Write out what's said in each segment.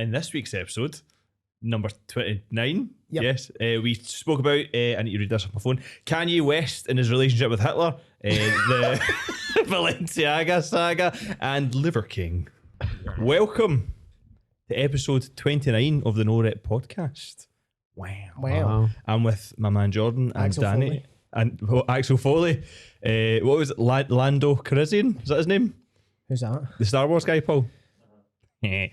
in this week's episode, number 29, Yep. yes, we spoke about, I need to read this off my phone, Kanye West and his relationship with Hitler, the Balenciaga saga, and Liver King. Welcome to episode 29 of the No Rep podcast. Wow. I'm with my man Jordan and Axel Danny. Foley. And Axel Foley. What was it? Lando Calrissian? Is that his name? Who's that? The Star Wars guy, Paul? Wow.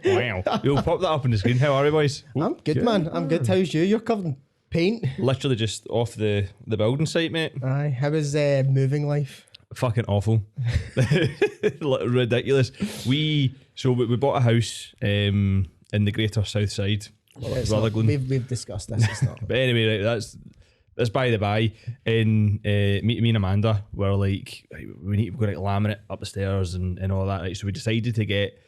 Wow. You'll pop that up on the screen. How are you, boys? I'm good, man. I'm good. How's you? You're covered in paint. Literally just off the building site, mate. Aye. How is moving life? Fucking awful. Ridiculous. We bought a house in the greater south side. It's Rutherglen. not, we've discussed this. It's not. But anyway, right, that's by the by. And me and Amanda were like, right, we're going to laminate up the stairs and all that. Right? So we decided to get.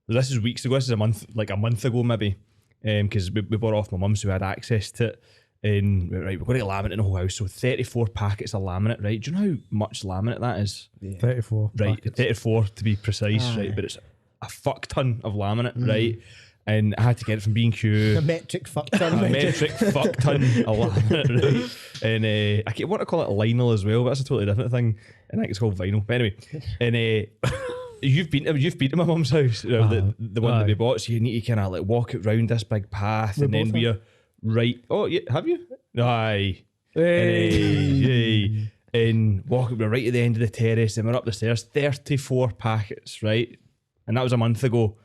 This is weeks ago. This is a month ago maybe, because we bought it off my mum, so we had access to it. And right, we're going to laminate in the whole house. So 34 packets of laminate. Right? Do you know how much laminate that is? Yeah. 34. Right, packets. 34 to be precise. Aye. Right, but it's a fuck ton of laminate. Right. And I had to get it from B&Q. A metric fuck ton. A metric fuck ton of laminate, right? And I want to call it Lionel as well, but that's a totally different thing. And I think it's called vinyl. But anyway, and you've been to my mum's house, the one that we bought. So you need to kind of like walk it round this big path, We and then both we're right. Oh yeah, have you? Aye. Hey. And we're right at the end of the terrace, and we're up the stairs. 34 packets, right? And that was a month ago.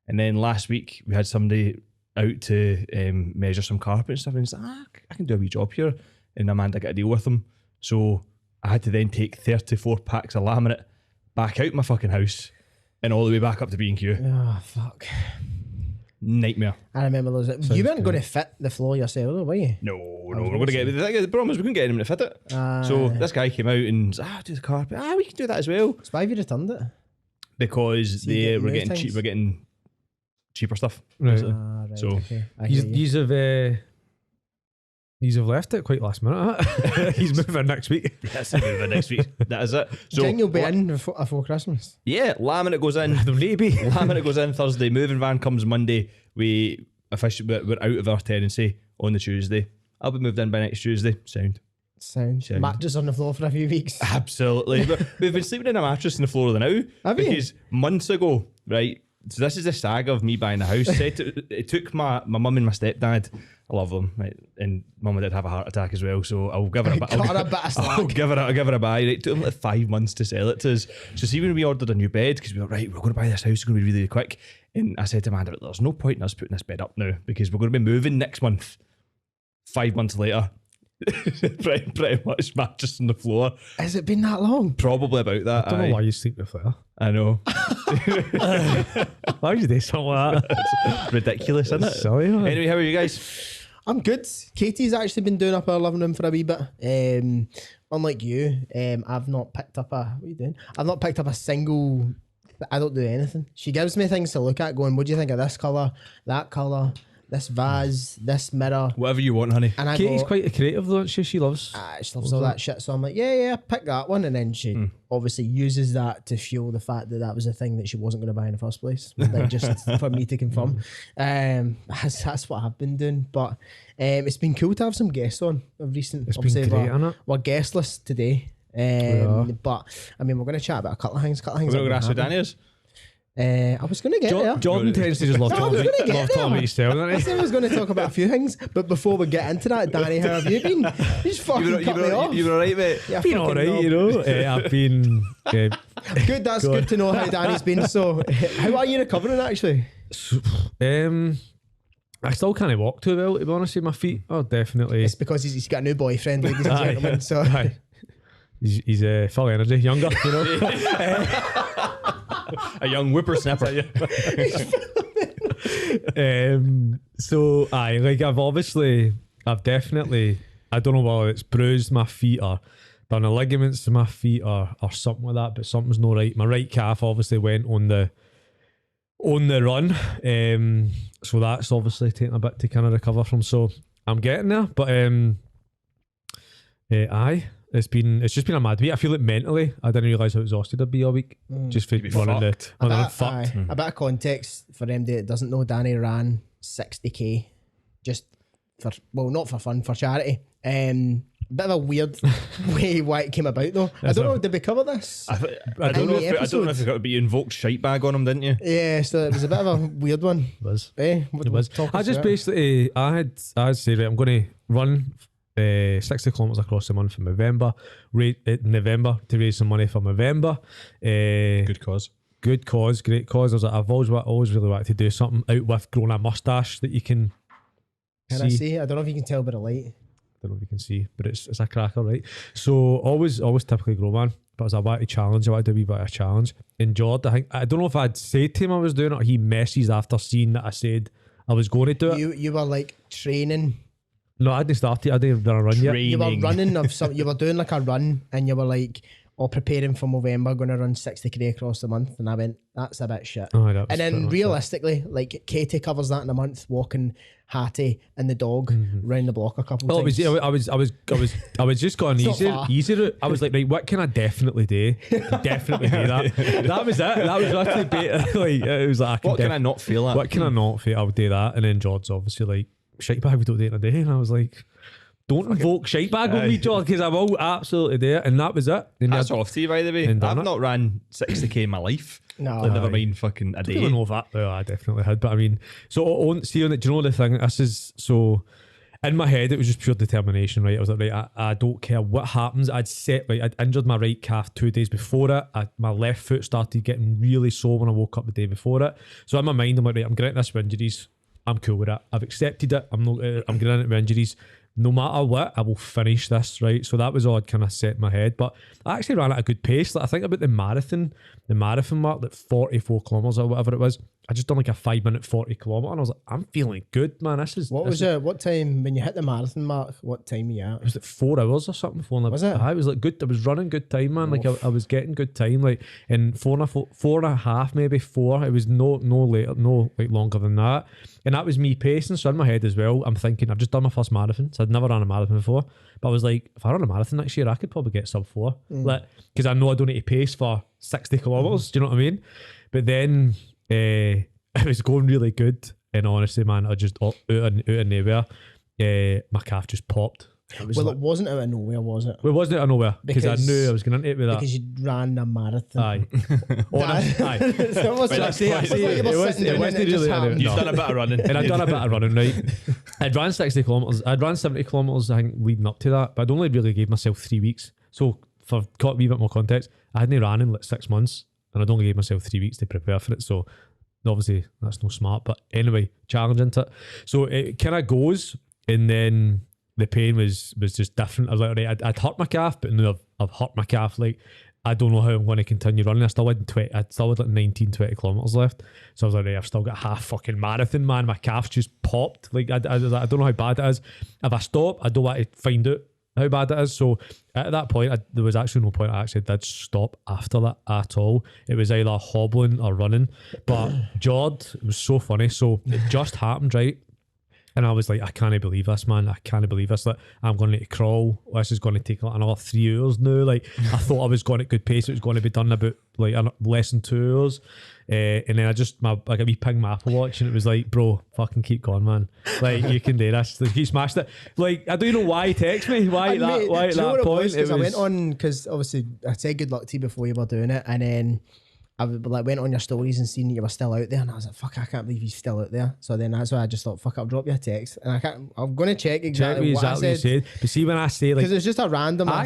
And then last week we had somebody out to measure some carpet and stuff, and he's like, I can do a wee job here. And Amanda got a deal with him. So I had to then take 34 packs of laminate back out my fucking house and all the way back up to B&Q. Oh, fuck. Nightmare. I remember those. You weren't going to fit the floor yourself, though, were you? No, we're going to get the problem is we couldn't get anyone to fit it. So this guy came out and said, do the carpet. We can do that as well. So why have you returned it? Because So you get we're new getting things? cheap. We're getting cheaper stuff. Right. basically. Right, So, okay. I hear you. He's have left it quite last minute. Huh? He's moving next week. That's it. Moving next week. That is it. So Do you think you'll be in before Christmas? yeah, laminate goes in. They'll need to be. Laminate goes in Thursday. Moving van comes Monday. We're out of our tenancy on the Tuesday. I'll be moved in by next Tuesday. Sound. Sound. Mattress on the floor for a few weeks. Absolutely. But we've been sleeping in a mattress on the floor now. Have you? Because months ago, right? So this is the saga of me buying a house. It took my mum and my stepdad. I love them, right? And mum did have a heart attack as well, so I'll give her a bit. Cut her a bit of slack. I'll give her a buy. Right? It took them like 5 months to sell it to us. So see when we ordered a new bed, because we were right, we're going to buy this house. It's going to be really quick. And I said to Amanda, there's no point in us putting this bed up now because we're going to be moving next month. 5 months later, pretty much mattress on the floor. Has it been that long? Probably about that. I don't know why you sleep with her. I know. Why would you do something like that? It's ridiculous, isn't it? Silly, man. Anyway, how are you guys? I'm good. Katie's actually been doing up our living room for a wee bit. Unlike you, I've not picked up what are you doing? I've not picked up a single. I don't do anything. She gives me things to look at, going, "What do you think of this colour? That colour? This vase? This mirror?" Whatever you want, honey. And I Katie's go, quite a creative, though, isn't she? She loves. she loves all that shit. So I'm like, yeah, pick that one. And then she obviously uses that to fuel the fact that was a thing that she wasn't going to buy in the first place. Like, just for me to confirm. That's what I've been doing. But it's been cool to have some guests on of recent. It's been Obviously, great, hasn't it? we're guestless today. But I mean, we're going to chat about a couple of things. We're going to ask who Danny is. I was going to get there. Jordan tends to just love I was talking gonna get there. about yourself, I doesn't said I was going to talk about a few things, but before we get into that, Danny, how have you been? You just fucking cut me off. You were alright, mate. Yeah, he? Been fucking alright, knob. you know. I've been Good, that's good to know how Danny's been. So, how are you recovering actually? I still can't walk too well, to be honest with my feet. Oh, definitely. It's because he's got a new boyfriend, ladies and Aye. gentlemen. So, Aye. He's full energy, younger, you know. A young whippersnapper. So aye, like I've definitely, I don't know whether it's bruised my feet or done the ligaments to my feet or something like that, but something's not right. My right calf obviously went on the run, so that's obviously taking a bit to kind of recover from. So I'm getting there, but aye, It's just been a mad week. I feel like mentally, I didn't realise how exhausted I'd be all week. Just for running fucked. A bit of context for anybody that doesn't know, Danny ran 60k just for, well, not for fun, for charity. Bit of a weird way why it came about though. I don't know, did we cover this? I don't know if it got, but you invoked shite bag on him, didn't you? Yeah, so it was a bit of a weird one. It was. It was. I just basically, I had said, right, I'm going to run 60 kilometres across the month in November to raise some money for November. Good cause, great cause. I've always really wanted to do something out with growing a moustache that you can I see? I don't know if you can tell by the light. I don't know if you can see, but it's a cracker, right? So always typically grow, man. But as I wanted to challenge, I wanted to do a wee bit of a challenge. And Jord, I don't know if I'd said to him I was doing it, or he messaged after seeing that I said I was going to do it. You were like training. No, I hadn't started. I didn't run a run yet. You were running of some. You were doing like a run, and you were like, preparing for November, going to run 60k across the month. And I went, that's a bit shit. And then realistically, like Katie covers that in a month, walking Hattie and the dog round the block a couple times. I was just going easy route. I was like, right, what can I definitely do? Definitely do that. That was it. That was actually like, it was like, what can I not feel at? What can I not feel? I would do that. And then George's obviously like, shite bag, we don't do it in a day. And I was like, don't invoke shite bag on me, George, because I will absolutely do it. And that was it. And that's off to you, by the way. I've not ran 60k in my life. No. Never mind fucking a day. I don't know that. Well, I definitely had. But I mean, so see on it, do you know the thing? This is so in my head, it was just pure determination, right? I was like, right, I don't care what happens. I'd injured my right calf 2 days before it. My left foot started getting really sore when I woke up the day before it. So in my mind, I'm like, right, I'm getting this with injuries. I'm cool with it. I've accepted it. I'm getting it with injuries. No matter what, I will finish this, right? So that was all I'd kind of set in my head. But I actually ran at a good pace. Like, I think about the marathon mark, like 44 kilometres or whatever it was. I just done like a 5 minute 40 kilometre, and I was like, I'm feeling good, man. What time when you hit the marathon mark? What time were you at? It was like 4 hours or something. Was it? I was like good. I was running good time, man. Like I was getting good time. Like in four and a half, maybe 4. It was no later, no like longer than that. And that was me pacing. So in my head as well, I'm thinking I've just done my first marathon, so I'd never run a marathon before. But I was like, if I run a marathon next year, I could probably get sub 4, like because I know I don't need to pace for 60 kilometers. Do you know what I mean? But then it was going really good, and honestly, man, I just out of nowhere, my calf just popped. It wasn't out of nowhere, was it? Well, it wasn't out of nowhere because I knew I was going into it with that. Because you ran a marathon. Aye. So what's that? You've done a bit of running. And I'd done a bit of running, right? I'd ran 60 kilometres. I'd ran 70 kilometres, I think, leading up to that. But I'd only really gave myself 3 weeks. So for a wee bit more context, I hadn't ran in like 6 months, and I'd only gave myself 3 weeks to prepare for it. So obviously that's no smart. But anyway, challenging it. So it kind of goes, and then the pain was just different. I was like, right, I'd hurt my calf, but now I've hurt my calf. Like, I don't know how I'm going to continue running. I still had like 19, 20 kilometres left. So I was like, right, I've still got half fucking marathon, man. My calf's just popped. Like, I don't know how bad it is. If I stop, I don't want to find out how bad it is. So at that point, there was actually no point I actually did stop after that at all. It was either hobbling or running. But Jord, it was so funny. So it just happened, right? And I was like, I can't believe this, man. I can't believe this. Like, I'm going to need to crawl. This is going to take like another 3 hours now. Like, I thought I was going at good pace. It was going to be done about like less than 2 hours. And then I got a wee ping my Apple Watch, and it was like, bro, fucking keep going, man. Like, you can do this. Like, you smashed it. Like, I don't even know why he texted me. Why at that point? Because I went on, because obviously I said good luck to you before you were doing it, and then I went on your stories and seen that you were still out there, and I was like, fuck, I can't believe you're still out there. So then that's why I just thought, fuck, I'll drop you a text, and I'm going to check exactly what I said. You said. But see, when I say like, because it's just a random, I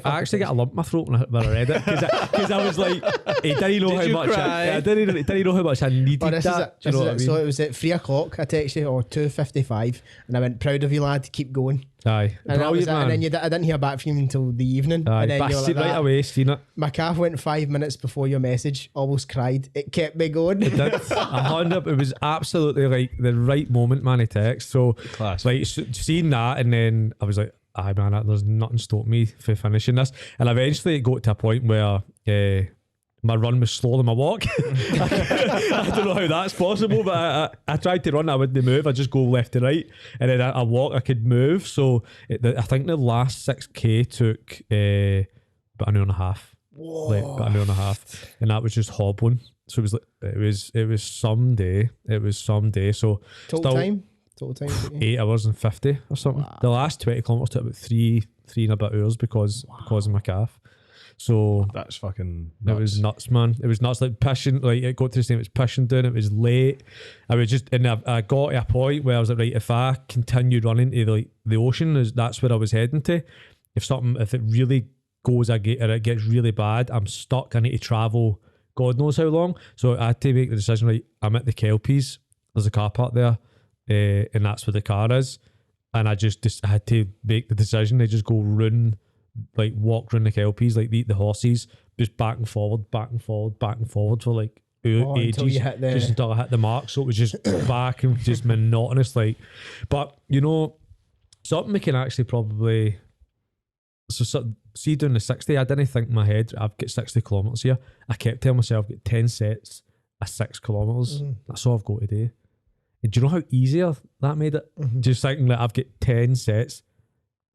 actually got a lump in my throat when I read it, because I was like, he didn't know how much I didn't know how much I needed that. So it was at 3 o'clock I texted you, or 2:55, and I went, proud of you, lad, keep going. Aye, and then I didn't hear back from you until the evening. Aye, and then but you were right away, seen it. My calf went 5 minutes before your message. Almost cried. It kept me going. It did. It was absolutely like the right moment, man. Text. So, class. Like seeing that, and then I was like, "Aye, man, there's nothing stopped me for finishing this." And eventually, it got to a point where my run was slower than my walk. I don't know how that's possible, but I tried to run, I wouldn't move. I just go left to right, and then I walk, I could move. So I think the last 6k took about an hour and a half. Like, about an hour and a half, and that was just hobbling. So it was some day. So Total time 8 hours and 50 or something. Wow. The last 20 kilometers took about three and a bit hours because of my calf. So That's fucking it nuts. was nuts, man. It was nuts. Like pushing, like it got to the same. It was pushing down. It was late. I was just, and I got to a point where I was like, right, if I continue running to the ocean, that's where I was heading to. If it really goes, or it gets really bad, I'm stuck. I need to travel God knows how long. So I had to make the decision, right, I'm at the Kelpies. There's a car park there, and that's where the car is. And I just had to make the decision to just go walk around the Kelpies, like the horses, just back and forward for like ages, just until I hit the mark. So it was just back and just monotonous, like. But something we can actually probably. So see, doing the 60, I didn't think in my head I've got 60 kilometres here. I kept telling myself I've got 10 sets of 6 kilometres. That's all I've got today. And do you know how easier that made it? Just thinking that I've got 10 sets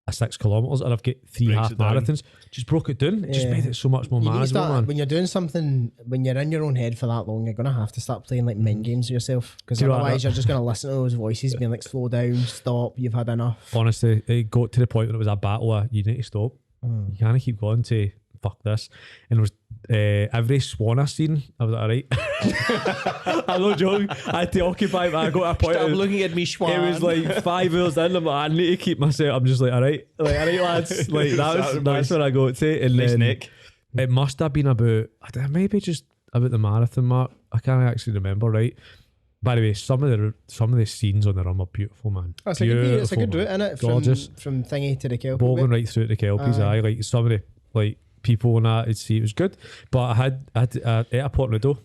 of 6 kilometres and I've got 3 half marathons. Just broke it down. It just made it so much more manageable, man. When you're doing something, when you're in your own head for that long, you're going to have to start playing like mind games with yourself, because otherwise you're just going to listen to those voices being like, slow down, stop, you've had enough. Honestly, it got to the point when it was a battle of, you need to stop. You can't keep going to fuck this. And it was every swan I seen, I was like, alright. I'm not joking. I had to occupy, but I got a point. Stop looking at me, Schwan. It was like 5 hours in. I'm like, I need to keep myself. I'm just like, alright, lads. Like that's where I got to. And then it must have been about, maybe just about the marathon mark. I can't actually remember, right? By the way, some of the scenes on the run are beautiful, man. It's a good route, isn't it? Gorgeous. From Thingy to the Kelpie. Bowling right through to the Kelpies, aye. Like some of the like people on that, I'd see it was good. But I had ate a pot noodle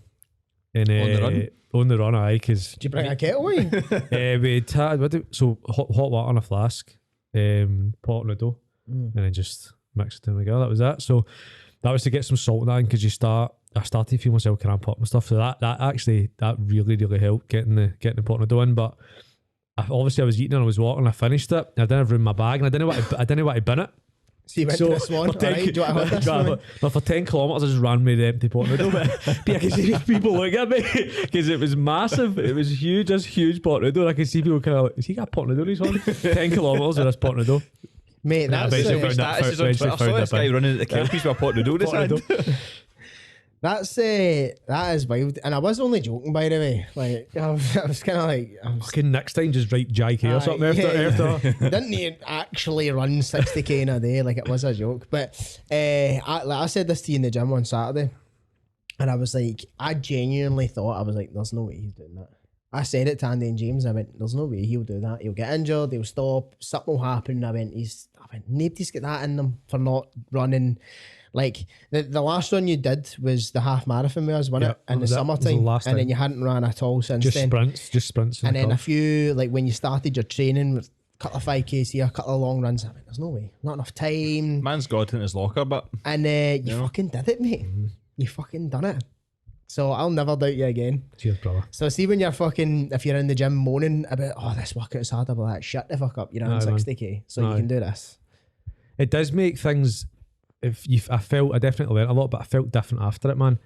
on the run, aye. Because did you bring a kettle wine? we had so hot water on a flask, pot noodle, and then just mix it together. That was that. So that was to get some salt in that, because I started to feel myself cramp up and stuff. So that really helped getting the pot noodle in. But obviously I was eating and I was walking. I finished it. I didn't have room in my bag, and I didn't know what to bin it. So you went to this one. Alright, do you want to hold this one? But for 10 kilometres I just ran with the empty pot noodle. But I could see people looking at me because it was massive. It was huge, this huge pot noodle. I could see people kind of like, has he got a pot noodle he's on? 10 kilometres with this pot noodle. Mate, that's I saw this guy running at the Kelpies with a pot noodle in his hand. That is wild, and I was only joking, by the way. Like I was kind of like, fucking next time just write JK or something after. Didn't he actually run 60k in a day? Like, it was a joke. But I said this to you in the gym on Saturday, and I was like, I genuinely thought, I was like, there's no way he's doing that. I said it to Andy and James. I went, there's no way he'll do that. He'll get injured. He'll stop. Something will happen. I went, nobody's got that in them for not running. Like the last run you did was the half marathon with us, wasn't it? In the summertime, and then you hadn't run at all since then. Just sprints. And then a few, like when you started your training, with a couple of 5Ks here, a couple of long runs. I mean, there's no way, not enough time. Man's got it in his locker, but and you fucking did it, mate. You fucking done it. So I'll never doubt you again. Cheers, brother. So see when you're if you're in the gym moaning about, this workout's hard, about that, shut the fuck up. You're on 60k, so you can do this. It does make things. I definitely learned a lot, but I felt different after it, man.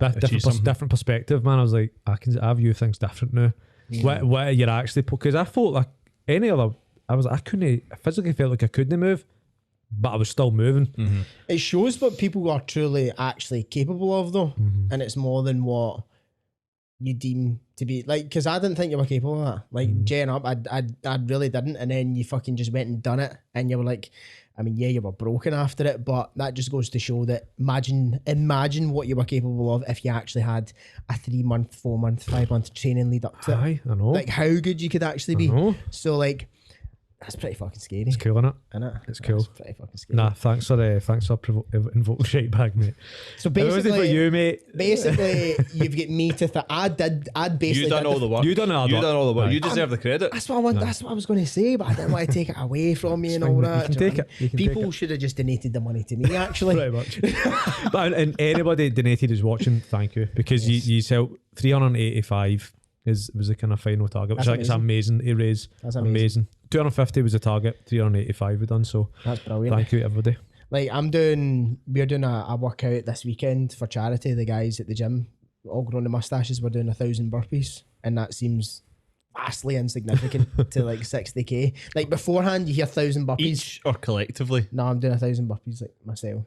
Different perspective, man. I was like, I view things different now. What you're actually, because I felt like any other, I physically felt like I couldn't move, but I was still moving. It shows what people are truly actually capable of, though, and it's more than what you deem to be. Like, because I didn't think you were capable of that. Like, Jane up, I really didn't, and then you fucking just went and done it, and you were like, I mean, yeah, you were broken after it, but that just goes to show that imagine what you were capable of if you actually had a 3-month, 4-month, 5-month training lead up to it. I know. Like, how good you could actually be. So, like, That's pretty fucking scary. It's cool, innit? Innit? It's cool. That's pretty fucking scary. Nah, thanks for invoking shite bag, mate. So It wasn't for basically, you, mate. you've got me to. I'd basically You done all the work. You done all the You done all the work. Aye. You deserve the credit. That's what I want. That's what I was going to say, but I didn't want to take it away from you and all fine, that. you can Do know take what I it, you mean? can take People it. should have just donated the money to me. Actually, Pretty much. And anybody donated who's watching, thank you, because you helped 385 was the kind of final target, which That's I think is amazing to raise. That's amazing. 250 was the target, 385 we done. So That's brilliant. thank you everybody. Like we're doing a workout this weekend for charity. The guys at the gym, all growing the mustaches, we're doing 1,000 burpees, and that seems vastly insignificant to like 60k. Like beforehand, you hear 1,000 burpees. Each or collectively? No, I'm doing 1,000 burpees like myself.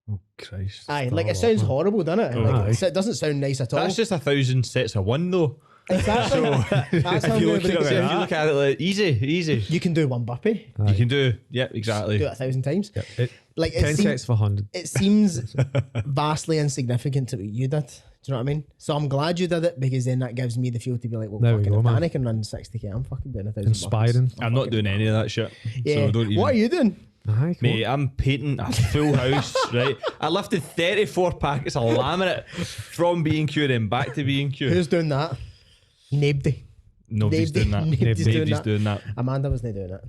Oh Christ! Aye, like it sounds horrible, doesn't it? Like, aye. it doesn't sound nice at all. That's just 1,000 sets of one though. Exactly. That's how If you I'm look gonna at it, break it if down. you look at it like easy. You can do one burpee. You can do. Yeah, exactly. Do it 1,000 times. Like 10 it sets for 100. it seems vastly insignificant to what you did. Do you know what I mean? So I'm glad you did it, because then that gives me the fuel to be like, well, There we fucking go, if man. Danny can run 60k, I'm fucking doing 1,000. Inspiring. burpees. I'm not doing any of that shit. Yeah. So don't even. What are you doing? Aye, come Mate, I'm painting a full house, right? I lifted 34 packets of laminate from B&Q then back to B&Q. Who's doing that? Nobody. Nobody's doing that. Nobody's Nobody's doing that. Amanda wasn't doing it.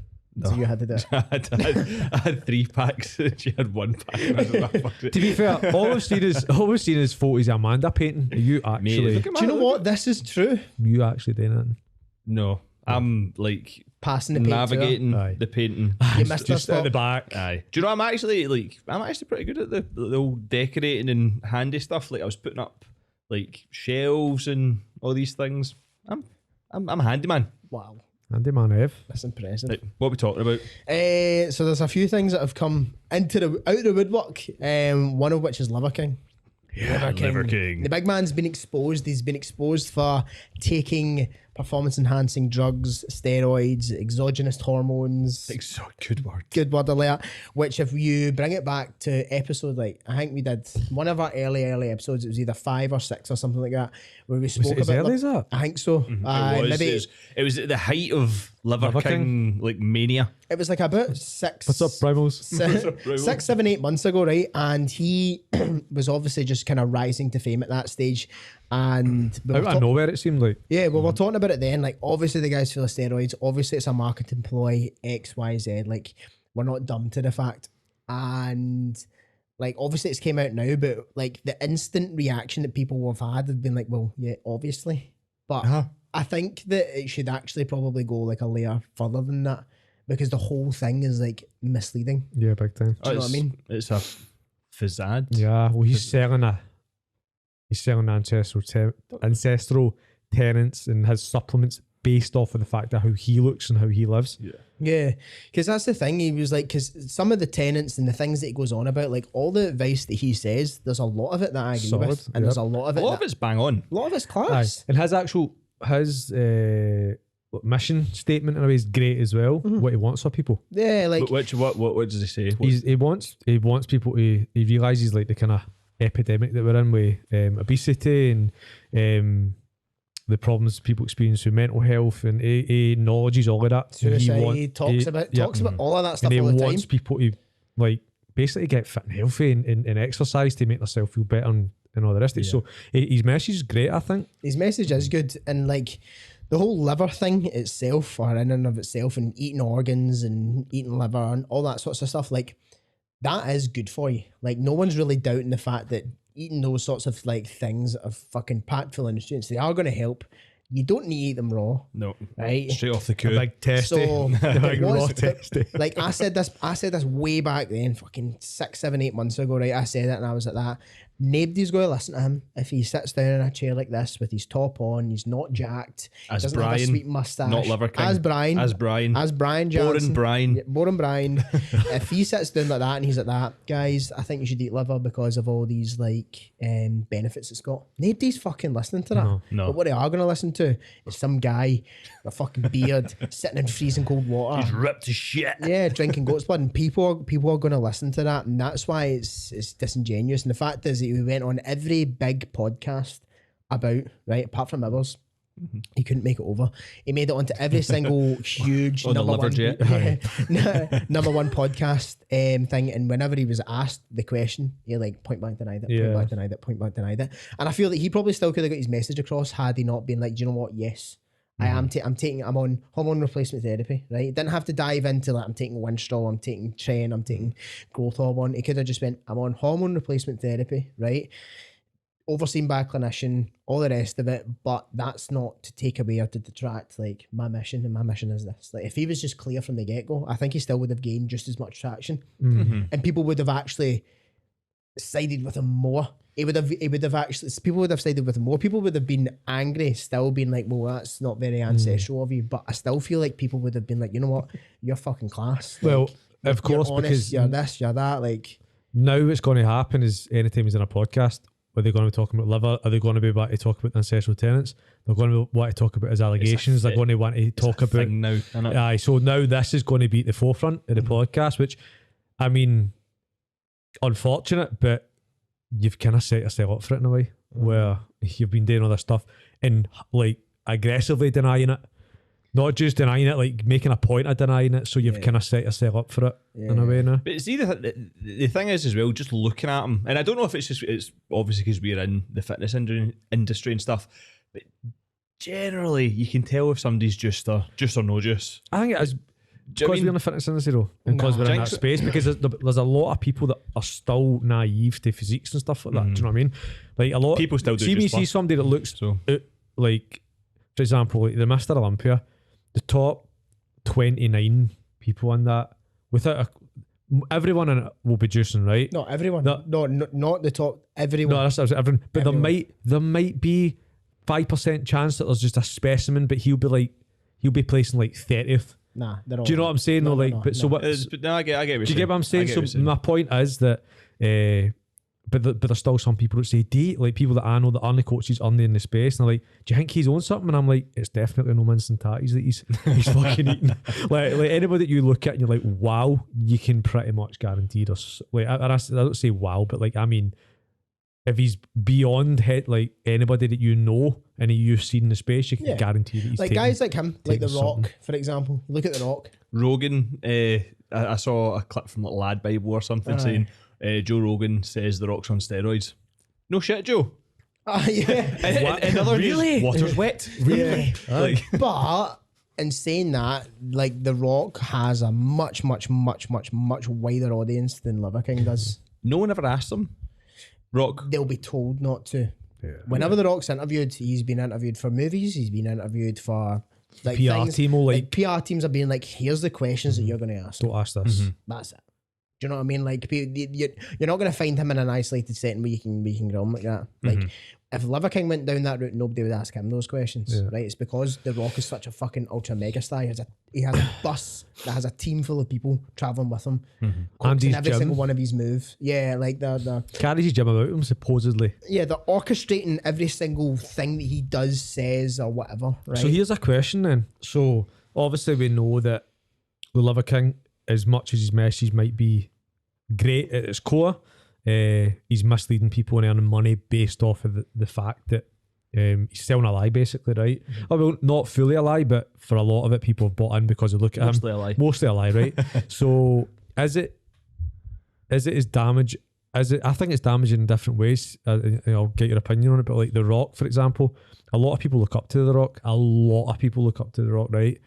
So you had to do it. I had 3 packs. She had 1 pack. I don't know, I fucked it. To be fair, all we've seen is photos of Amanda painting. Are you actually? look at Do you know what? This is true. You actually doing it? No, I'm like Passing the paint to her. navigating Aye. the painting. You missed Just this at the spot. back. Aye. Do you know I'm actually pretty good at the old decorating and handy stuff. Like I was putting up like shelves and all these things. I'm a handyman. Wow. Andy Man Ev. That's impressive. Like, what are we talking about? So there's a few things that have come out of the woodwork. One of which is Liver King. Liver King. The big man's been exposed. He's been exposed for taking performance-enhancing drugs, steroids, exogenous hormones. Good word. Good word alert. Which, if you bring it back to episode, like I think we did one of our early episodes. It was either 5 or 6 or something like that, where we spoke it as about. early as that? I think so. It was at the height of Liver Liver King like mania. It was like about 6. What's up, Primals? 6, 7, 8 months ago, right? And he was obviously just kind of rising to fame at that stage. And we were Out of nowhere, it seemed like. yeah, well, we're talking about it then. Like, obviously, the guy's full of steroids. Obviously, it's a marketing ploy, X, Y, Z. Like, we're not dumb to the fact. And, like, obviously, it's came out now, but, like, the instant reaction that people have been like, well, yeah, obviously. But I think that it should actually probably go, like, a layer further than that, because the whole thing is, like, misleading. Yeah, big time. Do you know what I mean? It's a facade. Yeah, well, he's selling ancestral tenants and his supplements based off of the fact of how he looks and how he lives. Yeah, because that's the thing. He was like, because some of the tenants and the things that he goes on about, like all the advice that he says, there's a lot of it that I agree Solid, with, and there's a lot of A it. lot of it's bang on. A lot of it's Aye. class. And his mission statement in a way is great as well. What he wants for people. Yeah, like What does he say? He wants people to. He realizes like the kind of epidemic that we're in with obesity and the problems people experience with mental health, and he acknowledges all of that. And suicide, talks about all of that stuff and he all the time. wants people to like basically get fit and healthy and exercise to make themselves feel better and all the rest of it. So his message is great, I think. His message is good, and like the whole liver thing itself, or in and of itself, and eating organs and eating liver and all that sorts of stuff, like that is good for you. Like no one's really doubting the fact that eating those sorts of like things are fucking packed full of nutrients. They are going to help. You don't need to eat them raw, No, right? straight off the A coup. big testy. So The big it raw was- testy. like I said this way back then, fucking 6, 7, 8 months ago, right? I said it and I was like that. Nobody's going to listen to him if he sits down in a chair like this with his top on. He's not jacked. As doesn't have a Brian, sweet mustache. not Liver King. As Brian. As Brian Johnson. Brian. Yeah, boring Brian. If he sits down like that and he's like that, guys, I think you should eat liver because of all these like benefits it's got. Nobody's fucking listening to that. No. But what they are going to listen to is some guy with a fucking beard sitting in freezing cold water. He's ripped to shit. Yeah, drinking goat's blood, and people are going to listen to that, and that's why it's disingenuous. And the fact is that we went on every big podcast about, right, apart from ours, He couldn't make it over. He made it onto every single huge On the number one, Liverjet. number one podcast thing. And whenever he was asked the question, he like point blank denied it, point Yeah. blank denied it, point blank denied it. And I feel that he probably still could have got his message across had he not been like, do you know what? Yes, I'm on hormone replacement therapy, right? Didn't have to dive into like I'm taking Winstrol, I'm taking Tren, I'm taking growth hormone. He could have just went, I'm on hormone replacement therapy, right? Overseen by a clinician, all the rest of it, but that's not to take away or to detract like my mission, and my mission is this. Like if he was just clear from the get-go, I think he still would have gained just as much traction, and people would have actually sided with him more. He would have actually, people would have sided with him more. People would have been angry, still being like, well, that's not very ancestral of you, but I still feel like people would have been like, you know what, you're fucking class. Like, Well, of course, you're honest, because you're this, you're that, like. now what's going to happen is anytime he's in a podcast, are they going to be talking about liver? Are they going to be able to talk about ancestral tenants? They're going to want to talk about his allegations. They're going to want to talk about thing now, isn't it? Aye, so now this is going to be at the forefront of the podcast, which, I mean, unfortunate, but you've kind of set yourself up for it in a way where you've been doing all this stuff and like aggressively denying it. Not just denying it, like making a point of denying it. So you've kind of set yourself up for it in a way now. But see, the thing is as well, just looking at him, and I don't know if it's obviously because we're in the fitness industry and stuff, but generally you can tell if somebody's just or no juice. I think it is Do you know because what I we're in the fitness industry though, and because we're in that Jinx- space, because there's a lot of people that are still naive to physiques and stuff like that. Do you know what I mean? Like a lot People still do see me just see plus. somebody that looks So like, for example, like the Mr. Olympia, the top 29 people in that, without everyone in it will be juicing, right? Not everyone. No. Not the top. Everyone. No, that's everyone. But Everyone. there might be 5% chance that there's just a specimen, but he'll be placing like 30th. Nah, they're all. Do you know what I'm saying? No, No, no, like, no, but so no. what? but no, I get what Do you're you saying. get what I'm saying? I get So what you're saying. my point is that, but there's still some people that say, like people that I know that aren't the coaches, aren't in the space, and they're like, do you think he's on something? And I'm like, it's definitely no mince and tatties that he's fucking eating. like anybody that you look at and you're like, wow, you can pretty much guarantee there's like, I don't say wow, but like, I mean, if he's beyond like anybody that you know and you've seen in the space, you can Yeah. guarantee that he's Like taking, guys like him, like The taking Rock, something. for example. Look at The Rock. Rogan, I saw a clip from like Lad Bible or something saying Joe Rogan says The Rock's on steroids. No shit, Joe. Yeah. In other Really? news, water's wet. Really? Like, But in saying that, like The Rock has a much wider audience than Liver King does. no one ever asked him. Rock. They'll be told not to. Whenever The Rock's interviewed, he's been interviewed for movies. He's been interviewed for like PR things, team will like, PR teams are being like, here's the questions that you're going to ask. don't ask this. That's it. Do you know what I mean? Like you're not going to find him in an isolated setting where you can grill him like that. Like if Liver King went down that route, nobody would ask him those questions, right? It's because The Rock is such a fucking ultra mega star. He has a bus that has a team full of people traveling with him, And coaching his every gym. single one of his moves. Yeah, like the Carries his gym about him, supposedly. they're orchestrating every single thing that he does, says, or whatever. Right? So here's a question then. So obviously we know that the Liver King, as much as his message might be great at its core, he's misleading people and earning money based off of the fact that he's selling a lie, basically, right? Oh, well, not fully a lie, but for a lot of it, people have bought in because they look at Mostly him. a lie. Mostly a lie, right? So is it as damage? I think it's damaging in different ways. I'll get your opinion on it, but like The Rock, for example, a lot of people look up to The Rock. A lot of people look up to The Rock, right?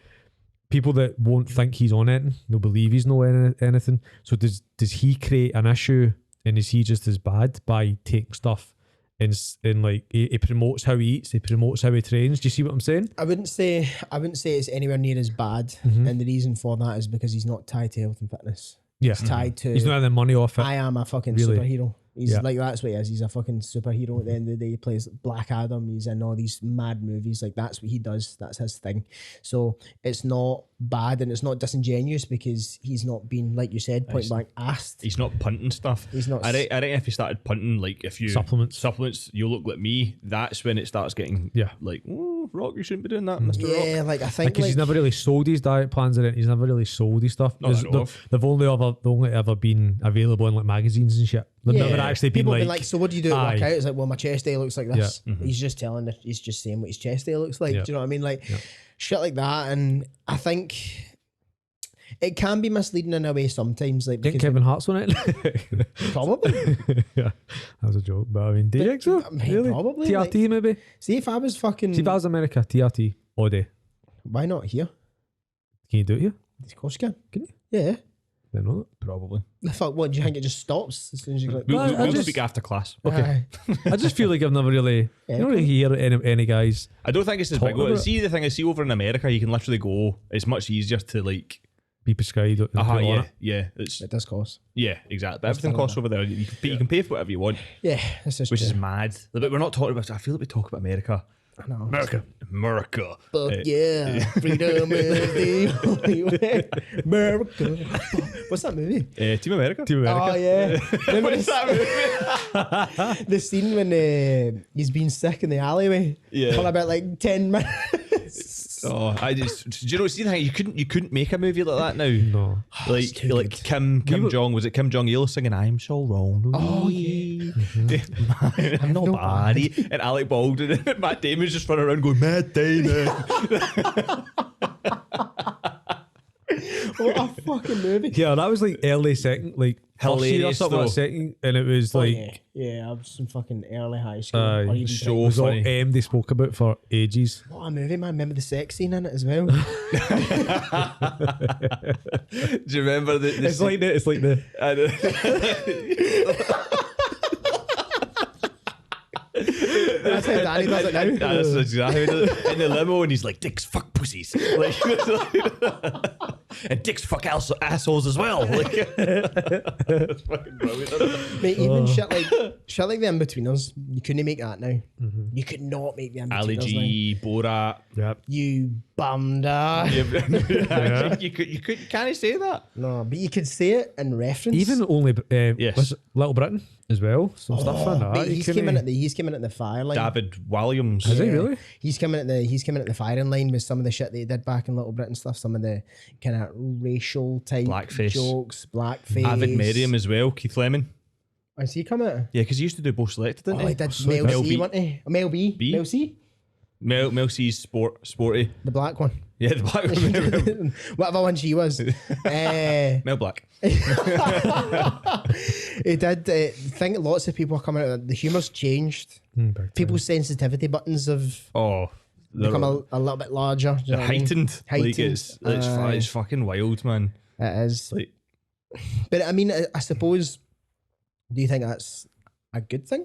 People that won't think he's on anything, they'll believe he's no anything. So does he create an issue, and is he just as bad by taking stuff and like he promotes how he eats, he promotes how he trains? Do you see what I'm saying? I wouldn't say it's anywhere near as bad, and the reason for that is because he's not tied to health and fitness. Yeah, He's tied to. he's not having money off it. I am a fucking Really? superhero. He's Yeah. like, that's what he is. He's a fucking superhero. At the end of the day, he plays Black Adam. He's in all these mad movies. Like that's what he does. That's his thing. So it's not bad and it's not disingenuous because he's not been, like you said, point blank asked. He's not punting stuff. He's not. I reckon if he started punting, like if you supplements, you look like me. That's when it starts getting like, oh, Rock, you shouldn't be doing that, Mr. Rock. Yeah, like I think because he's never really sold his diet plans or anything. He's never really sold his stuff. They've only ever been available in like magazines and shit. They've never actually been like, so what do you do at workout? It's like, well, my chest day looks like this. He's just he's just saying what his chest day looks like. Do you know what I mean? Like shit like that. And I think it can be misleading in a way sometimes. Like, didn't Kevin Hart's on it? Probably. Yeah, that was a joke. But I mean, do you think so? Really? Probably. TRT like, maybe. See if I was fucking. See if I was America, TRT all day. Why not here? Can you do it here? Of course you can. Can you? Yeah. I know that. Probably. The fuck? What do you think? It just stops as soon as you go. We'll just speak after class. Okay. I just feel like I've never really, you don't really hear any guys. I don't think it's as big. See, the thing is, see over in America, you can literally go. It's much easier to like be prescribed. It does cost. Yeah, exactly. But everything costs over there. You can pay for whatever you want. Yeah, this is which true. is mad. But we're not talking about. I feel like we talk about America. I know. America. Fuck yeah. Freedom is the only way. America. What's that movie? Team America. Oh, yeah. What's that movie? The scene when he's been sick in the alleyway for about like 10 minutes. Oh, do you know? See the thing, you couldn't make a movie like that now. No, like Kim Jong, was it Kim Jong Il singing "I'm so wrong"? Oh yeah, I'm nobody. And Alec Baldwin and Matt Damon's just running around going, Matt Damon. What a fucking movie! Yeah, that was like early second, like hilarious or something like second, and it was like yeah, I was in fucking early high school. So funny. They spoke about for ages. What a movie, man! Remember the sex scene in it as well. Do you remember the It's like the. That's how Danny does it now. That's exactly in the limo, and he's like, "Dicks fuck pussies," like, and dicks fuck assholes as well. Like, it's fucking brilliant. Mate, even shit like the In-Betweeners, you couldn't make that now. You could not make the In-Betweeners Ali G, Borat. Yep. You bumda. You can't say that. No, but you could say it in reference. Even only Yes. was it Little Britain as well. Some stuff on that. Mate, he's coming at the fire line. David Williams. Is he really? He's coming at the firing line with some of the shit they did back in Little Britain stuff. Some of the kind of racial type Blackface jokes, blackface. Avid Merriam as well. Keith Fleming. Is he coming at? Yeah, because he used to do both selected, didn't Oh, he did Mel C, wasn't he? Mel B. Mel C. Mel C's sporty. The black one. Yeah, the black one. Whatever one she was. Mel Black. He did. Think lots of people are coming out. The humour's changed. People's sensitivity buttons have become a little bit larger. Do you know what I mean? Heightened. Like it's fucking wild, man. It is. Like, but I mean, I suppose. Do you think that's a good thing?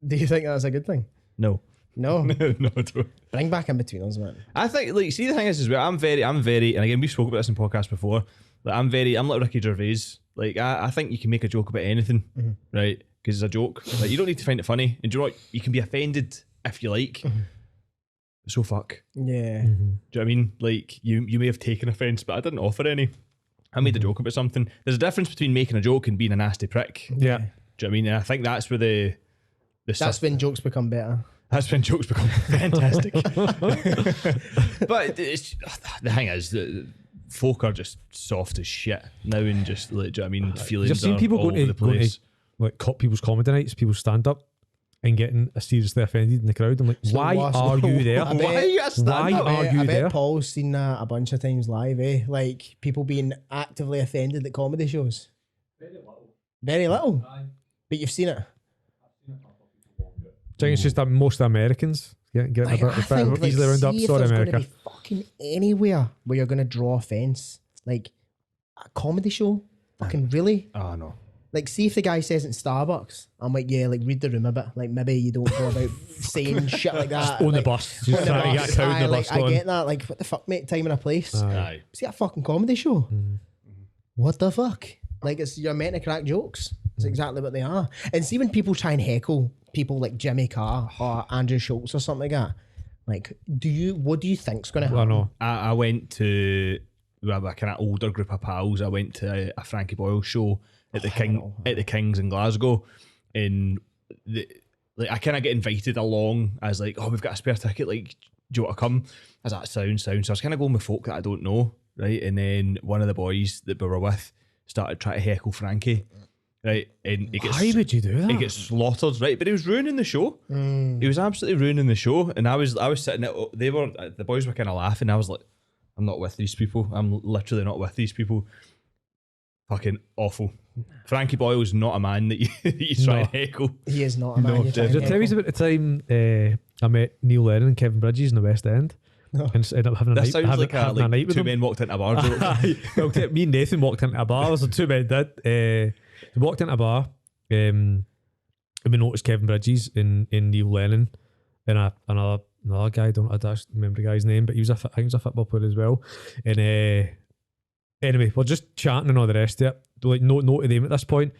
Do you think that's a good thing? No. No. No, I don't. Bring back In-Betweeners, man. I think, like, see, the thing is as well, I'm very, and again, we spoke about this in podcasts before, like, I'm like Ricky Gervais. Like, I think you can make a joke about anything, right? Because it's a joke. Like, you don't need to find it funny. And do you know what? You can be offended if you like. So fuck. Yeah. Do you know what I mean? Like, you may have taken offence, but I didn't offer any. I made a joke about something. There's a difference between making a joke and being a nasty prick. Yeah. Do you know what I mean? And I think that's where that's when jokes become better. That's when jokes become fantastic. But the thing is, folk are just soft as shit now, and just like, do you know what I mean? Feelings You've seen people all over the place. Like people's comedy nights, people stand up and getting seriously offended in the crowd. I'm like, why are you there? Why are you at stand up? I bet Paul's seen that a bunch of times live, like people being actively offended at comedy shows. Very little. But you've seen it. I think it's just that most Americans getting a bit easily round up. Sorry, America. Be fucking anywhere where you're going to draw offence, like a comedy show. Fucking really? Oh no. Like, see if the guy says in Starbucks, I'm like, yeah, like read the room a bit. Like maybe you don't go about saying shit like that. On like, the bus, just trying to get a crowd on the bus. I get that. Like, what the fuck, mate? Time and a place. Aye. See a fucking comedy show. What the fuck? Like, you're meant to crack jokes. It's exactly what they are. And see when people try and heckle people like Jimmy Carr or Andrew Schultz or something like that, Like, what do you think's going to I happen? know. I went to a kind of older group of pals. I went to a Frankie Boyle show at the Kings in Glasgow, and I kind of get invited along as like, oh, we've got a spare ticket. Like, do you want to come? I was like, sound. So I was kind of going with folk that I don't know, right? And then one of the boys that we were with started trying to heckle Frankie, right? And Why would you do that? he gets slaughtered, right? But he was ruining the show. He was absolutely ruining the show. And I was sitting at, the boys were kind of laughing. I was like, I'm not with these people. I'm literally not with these people. Fucking awful. Frankie Boyle is not a man that you try and heckle. He is not a man. Did I tell you about the time I met Neil Lennon and Kevin Bridges in the West End? No. And ended up having a That night, sounds having, like having a night with two them. men walked into a bar. joke. Me and Nathan walked into a bar. So two men did. We walked into a bar, and we noticed Kevin Bridges and Neil Lennon and another guy. I don't remember the guy's name, but I think he was a football player as well. And anyway, we're just chatting and all the rest of it. Like no to them at this point.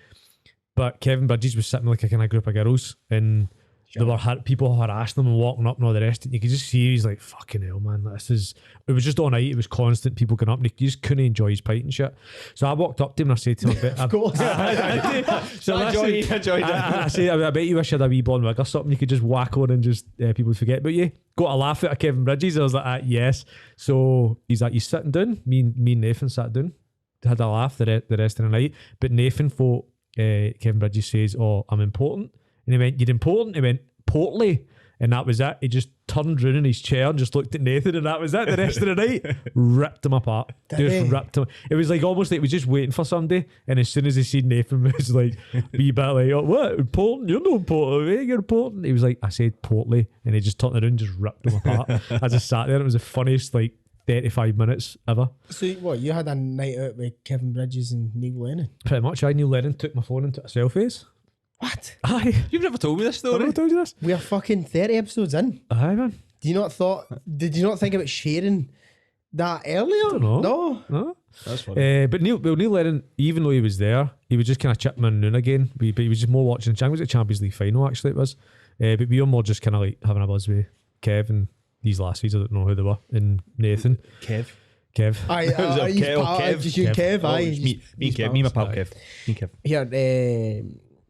But Kevin Bridges was sitting with like a kind of group of girls, and there were people harassing them and walking up and all the rest. And you could just see he's like, fucking hell, man. It was just all night. It was constant people going up, and he just couldn't enjoy his pint and shit. So I walked up to him and I said to him, Of course. So I enjoyed it. I said, I bet you wish you had a wee blonde wig or something. You could just whack on and just people would forget about you. Got a laugh out of Kevin Bridges. I was like, yes. So he's like, you sitting down? Me and Nathan sat down. Had a laugh the rest of the night. But Nathan thought Kevin Bridges says, oh, I'm important. And he went, you're important? He went, portly. And that was it. He just turned round in his chair and just looked at Nathan, and that was it. The rest of the night, ripped him apart. Ripped him. It was like almost like he was just waiting for somebody. And as soon as he seen Nathan, was like, wee bit like, oh, what? Important? You're not important. You're important. He was like, I said portly. And he just turned around and just ripped him apart. I just sat there. It was the funniest, 35 minutes ever. So what, you had a night out with Kevin Bridges and Neil Lennon? Pretty much. Neil Lennon took my phone and took a selfies. What? Aye. You've never told me this I've story. never told you this. We are fucking 30 episodes in. Aye, man. Did you not think about sharing that earlier? Don't know. No. That's funny. But Neil Lennon, even though he was there, he was just kind of chipping in noon again. But he was just more watching. I think it was the Champions League final, actually, it was. But we were more just kind of like having a buzz with Kev and these lassies. I don't know who they were. And Nathan. Kev. Aye, Was it Kev? just you and Kev, Oh, aye. it's me and Kev. Me and my pal Kev. Me and Kev. Here,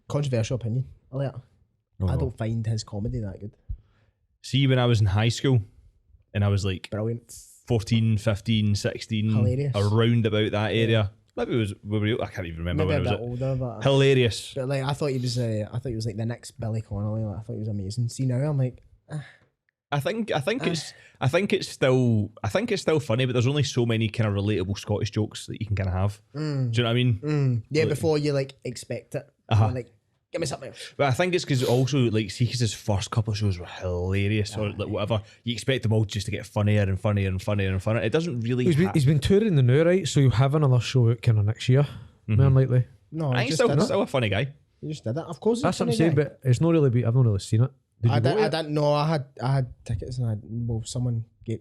controversial opinion. Elliot. Oh, I no. don't find his comedy that good. See, when I was in high school and I was like Brilliant. 14, 15, 16, Hilarious. around about that area. Maybe it was, I can't even remember Maybe a when bit it was. older, but Hilarious. but like I thought he was like the next Billy Connolly. Like, I thought he was amazing. See now I'm like, I think it's still funny, but there's only so many kind of relatable Scottish jokes that you can kind of have. Do you know what I mean? yeah, Like- before you like expect it. Uh-huh. You're like, give me something. But I think it's because also like see, because his first couple of shows were hilarious or like whatever. You expect them all just to get funnier and funnier and funnier and funnier. It doesn't really. He's been touring the now, right? So you'll have another show out kind of next year, more likely. No, I I think just did still it. a funny guy. You just did it. Of course, That's what I'm he's a saying, funny guy. but it's not really. I've not really seen it. Did you I go to it? didn't know. I had tickets and someone gave.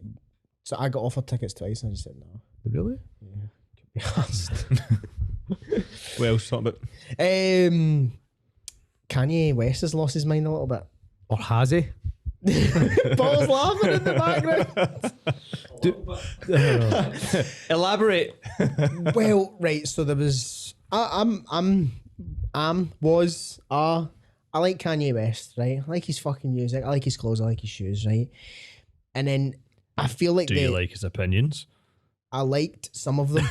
So I got offered tickets twice and I just said no. Really? Be honest. What else talking about? Kanye West has lost his mind a little bit. Or has he? Paul's laughing in the background. Elaborate. Well, right. So there was. I like Kanye West, right? I like his fucking music. I like his clothes. I like his shoes, right? And then I feel like Do you like his opinions? I liked some of them,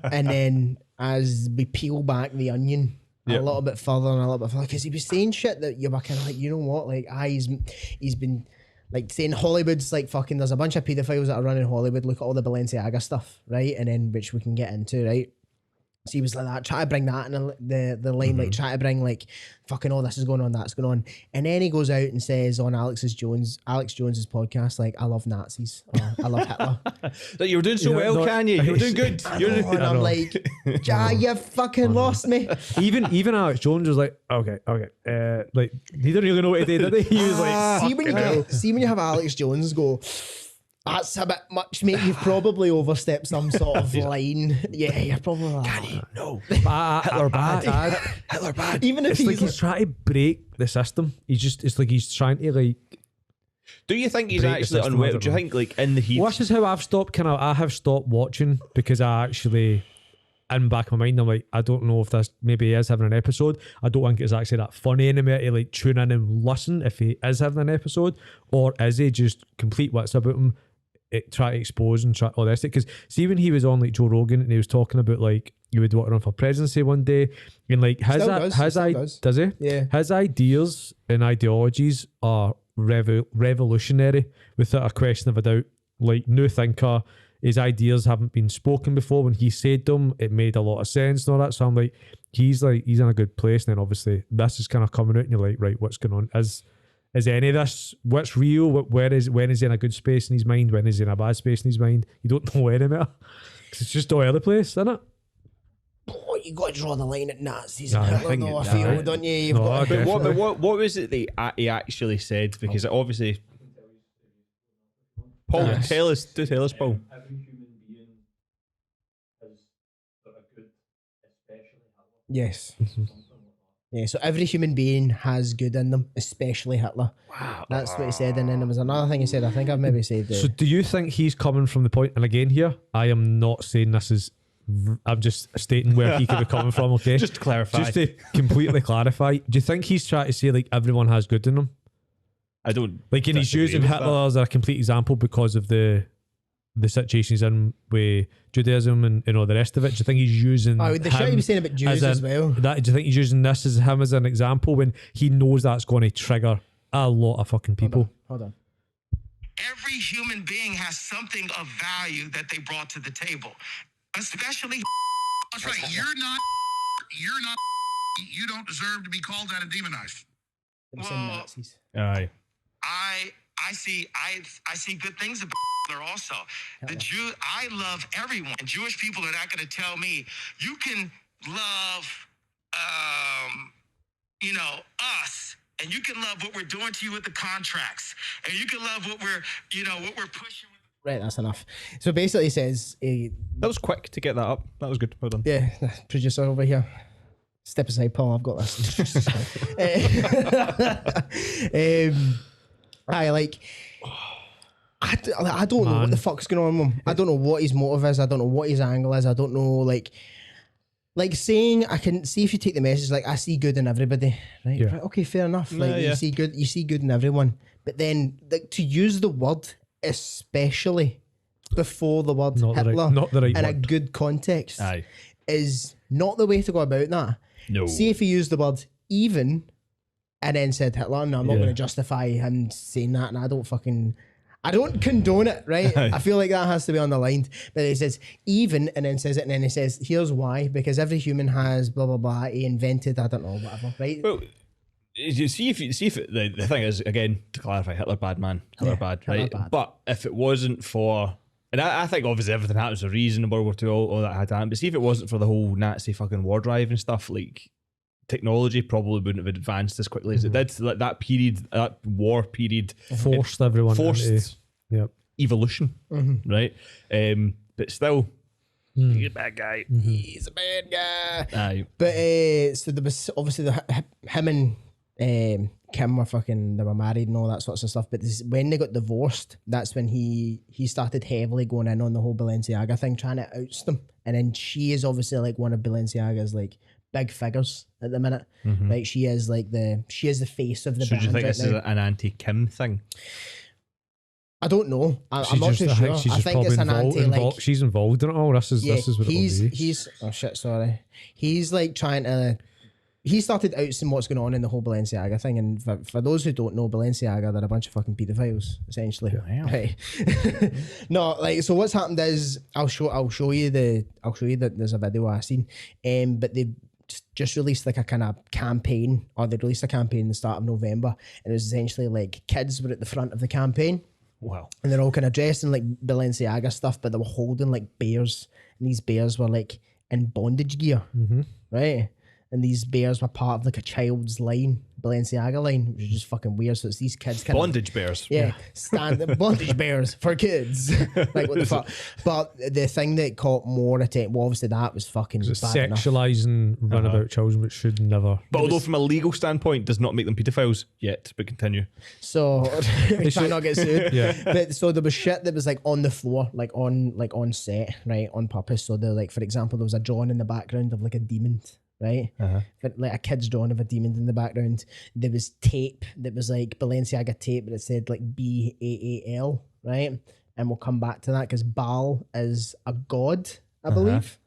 and then as we peel back the onion Yep. a little bit further and a little bit further, because he was saying shit that you were kind of like, you know what, like, he's been like saying Hollywood's like fucking. There's a bunch of paedophiles that are running Hollywood. Look at all the Balenciaga stuff, right? And then which we can get into, right? So he was like that, try to bring that in the line, like try to bring like fucking all this is going on, that's going on. And then he goes out and says on Alex Jones's podcast, like, I love Nazis, or I love Hitler. You were doing so well, Kanye. You were doing good. I You're know, and I'm like, yeah, you fucking lost me. Even Alex Jones was like, okay. Like he didn't really know what he did he? He was like, See when you have Alex Jones go, that's a bit much, mate. You've probably overstepped some sort of line. Yeah, you're probably like, Kanye, no. Hitler bad. Hitler bad. even if It's like he's he's trying to break the system. It's like he's trying to like Do you think he's break the actually system, I unwell? don't Do you know. think like in the heat? Well, this is how I've stopped. I have stopped watching because I actually, in the back of my mind, I'm like, I don't know if this maybe he is having an episode. I don't think it's actually that funny anymore to like tune in and listen if he is having an episode, or is he just complete wits about him, try to expose and try all this? Because see, when he was on like Joe Rogan and he was talking about like he would want to run for presidency one day, and like does he? Yeah. His ideas and ideologies are revolutionary without a question of a doubt. Like, new thinker. His ideas haven't been spoken before. When he said them, it made a lot of sense and all that. So I'm like he's in a good place. And then obviously this is kind of coming out, and you're like, right, what's going on? Is any of this what's real? When is he in a good space in his mind? When is he in a bad space in his mind? You don't know anymore. It's just all over the place, isn't it? Oh, you got to draw the line at Nazis Nah, and I Hitler, think though, I it- feel, nah. don't you? You've No, got to- okay. What was it that he actually said? Because obviously, Paul, Yes. tell us, Paul. Every human being has got a good, especially Yes. Yeah, so every human being has good in them, especially Hitler. Wow. That's what he said. And then there was another thing he said. I think I've maybe said So do you think he's coming from the point, and again here, I am not saying this is, I'm just stating where he could be coming from, okay? Just to clarify. Just to completely clarify, do you think he's trying to say like everyone has good in them? I don't Like, and he's disagree using with Hitler as a complete example because of the situation he's in with Judaism and all the rest of it. Do you think he's using Oh, the shit he was saying about Jews as well. do you think he's using this as him as an example when he knows that's going to trigger a lot of fucking people? Hold on. Every human being has something of value that they brought to the table, especially. That's right. You don't deserve to be called that and demonized. They were saying Well, Nazis. Aye. I see good things about Hitler also. The Jew, I love everyone. And Jewish people are not going to tell me you can love, us, and you can love what we're doing to you with the contracts, and you can love what we're pushing. Right, that's enough. So basically he says, That was quick to get that up. That was good. Well done. yeah, producer over here. Step aside, Paul. I've got this. I don't know what the fuck's going on with him. I don't know what his motive is. I don't know what his angle is. I don't know, like saying, I can see if you take the message, like, I see good in everybody, right? Yeah. Right, okay, fair enough. Like, Yeah. you see good in everyone. But then, like, to use the word especially before the word Not the right- Hitler not the right in a word. good context Aye. is not the way to go about that. No. See if he used the word even and then said Hitler. No, I'm not Yeah. going to justify him saying that, and I don't condone it, right? I feel like that has to be underlined. But he says even and then says it, and then he says, here's why, because every human has blah blah blah. He invented, I don't know, whatever, right? Well, you see if the thing is, again, to clarify, Hitler bad man, Hitler Yeah, bad, Hitler right? bad. But if it wasn't for, and I think obviously everything happens for a reason in World War II, all that had to happen. But see if it wasn't for the whole Nazi fucking war drive and stuff, like, technology probably wouldn't have advanced as quickly as it did. Like that period, that war period, Forced everyone forced Yep. evolution, right? But still, he's a bad guy. He's a bad guy. Aye. But so there was obviously him and Kim were fucking, they were married and all that sorts of stuff. But when they got divorced, that's when he started heavily going in on the whole Balenciaga thing, trying to oust them. And then she is obviously like one of Balenciaga's like big figures at the minute. Like she is like the face of the So brand do you think right this is now. an anti-Kim thing? I don't know. I'm She's not just- too I sure. think she's I just think it's probably an anti like. she's involved in it all. This is what it will be. he's oh shit, sorry. He's like trying to. He started outing what's going on in the whole Balenciaga thing, and for those who don't know, Balenciaga, they're a bunch of fucking pedophiles, essentially. Wow. Right. No, like, so what's happened is I'll show you that there's a video I seen, but they just released like a kind of campaign, or they released a campaign in the start of November, and it was essentially like kids were at the front of the campaign. Wow. And they're all kind of dressed in like Balenciaga stuff, but they were holding like bears, and these bears were like in bondage gear, right? And these bears were part of like a child's line, Balenciaga line, which is just fucking weird. So it's these kids kind Bondage bears. yeah, bondage bears for kids. Like what the fuck? But the thing that caught more attention, well, obviously that was fucking It's bad enough. sexualizing runabout children, which should never. But although from a legal standpoint, does not make them pedophiles yet. But continue. So try not get sued. Yeah. But so there was shit that was like on the floor, like on set, right, on purpose. So there, like, for example, there was a drawing in the background of like a demon, right? But like a kid's drawing of a demon in the background. There was tape that was like Balenciaga tape, but it said like BAAL, right? And we'll come back to that because Baal is a god, I believe.